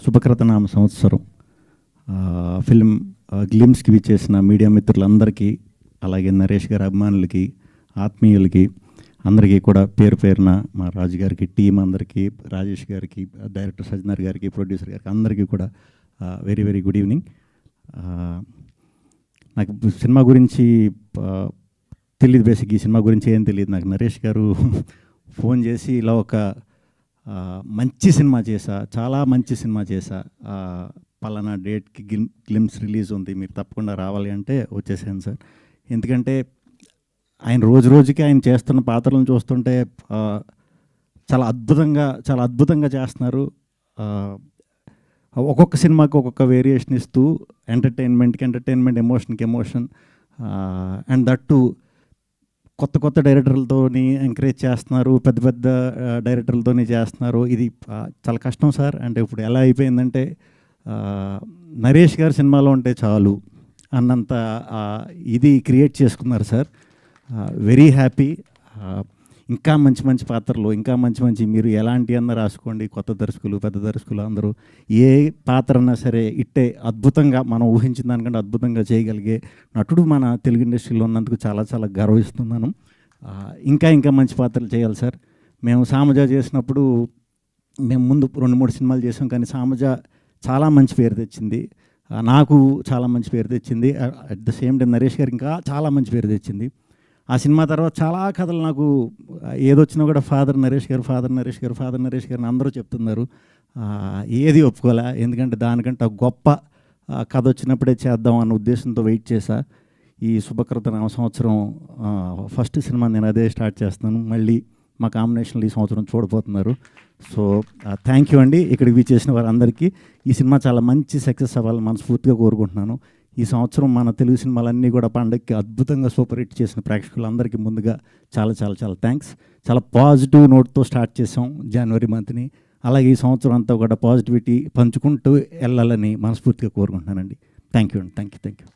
శుభకృతనామ సంవత్సరం ఫిల్మ్ గ్లిమ్స్కి విచ్చేసిన మీడియా మిత్రులందరికీ, అలాగే నరేష్ గారి అభిమానులకి, ఆత్మీయులకి అందరికీ కూడా పేరు పేరున మా రాజు గారికి, టీం అందరికీ, రాజేష్ గారికి, డైరెక్టర్ సజ్జనార్ గారికి, ప్రొడ్యూసర్ గారికి అందరికీ కూడా వెరీ వెరీ గుడ్ ఈవినింగ్. నాకు సినిమా గురించి తెలియదు, బేసిక్ ఈ సినిమా గురించి ఏం తెలియదు. నాకు నరేష్ గారు ఫోన్ చేసి ఇలా ఒక మంచి సినిమా చేశా, చాలా మంచి సినిమా చేశా, పలానా డేట్కి గ్లిమ్స్ రిలీజ్ ఉంది, మీరు తప్పకుండా రావాలి అంటే వచ్చేసాను సార్. ఎందుకంటే ఆయన రోజు రోజుకి ఆయన చేస్తున్న పాత్రలను చూస్తుంటే చాలా అద్భుతంగా చేస్తున్నారు. ఒక్కొక్క సినిమాకి ఒక్కొక్క వేరియేషన్ ఇస్తూ ఎంటర్టైన్మెంట్కి ఎంటర్టైన్మెంట్, ఎమోషన్కి ఎమోషన్, అండ్ దట్టు కొత్త డైరెక్టర్లతోని ఎంకరేజ్ చేస్తున్నారు, పెద్ద డైరెక్టర్లతోని చేస్తున్నారు. ఇది చాలా కష్టం సార్. అంటే ఇప్పుడు ఎలా అయిపోయిందంటే నరేష్ గారు సినిమాలో ఉంటే చాలు అన్నంత ఇది క్రియేట్ చేసుకున్నారు సార్. Very happy. ఇంకా మంచి పాత్రలు, ఇంకా మంచి మీరు ఎలాంటి అన్న రాసుకోండి, కొత్త దర్శకులు, పెద్ద దర్శకులు అందరూ ఏ పాత్ర అన్నా సరే ఇట్టే అద్భుతంగా, మనం ఊహించిన దానికంటే అద్భుతంగా చేయగలిగే నటుడు మన తెలుగు ఇండస్ట్రీలో ఉన్నందుకు చాలా గర్విస్తున్నాను. ఇంకా మంచి పాత్రలు చేయాలి సార్. మేము సామజ చేసినప్పుడు మేము ముందు 2-3 సినిమాలు చేసాం, కానీ సామజ చాలా మంచి పేరు తెచ్చింది, నాకు చాలా మంచి పేరు తెచ్చింది. At the same time Naresh గారికి ఇంకా చాలా మంచి పేరు తెచ్చింది. ఆ సినిమా తర్వాత చాలా కథలు నాకు ఏదొచ్చినా కూడా ఫాదర్ నరేష్ గారు అందరూ చెప్తున్నారు. ఏది ఒప్పుకోలే, ఎందుకంటే దానికంటే గొప్ప కథ వచ్చినప్పుడే చేద్దాం అన్న ఉద్దేశంతో వెయిట్ చేశా. ఈ శుభకృతనామ సంవత్సరం ఫస్ట్ సినిమా నేను అదే స్టార్ట్ చేస్తున్నాను. మళ్ళీ మా కాంబినేషన్లో ఈ సంవత్సరం చూడబోతున్నారు. సో థ్యాంక్ యూ అండి. ఇక్కడికి విచ్చేసిన వారందరికీ. ఈ సినిమా చాలా మంచి సక్సెస్ అవ్వాలని మనస్ఫూర్తిగా కోరుకుంటున్నాను. ఈ సంవత్సరం మన తెలుగు సినిమాలన్నీ కూడా పండగకి అద్భుతంగా సూపర్ హిట్ చేసిన ప్రేక్షకులందరికీ ముందుగా చాలా థ్యాంక్స్. చాలా పాజిటివ్ నోట్తో స్టార్ట్ చేసాం జనవరి మంత్ని. అలాగే ఈ సంవత్సరం అంతా కూడా పాజిటివిటీ పంచుకుంటూ వెళ్ళాలని మనస్ఫూర్తిగా కోరుకుంటున్నానండి. థ్యాంక్ యూ అండి. Thank you.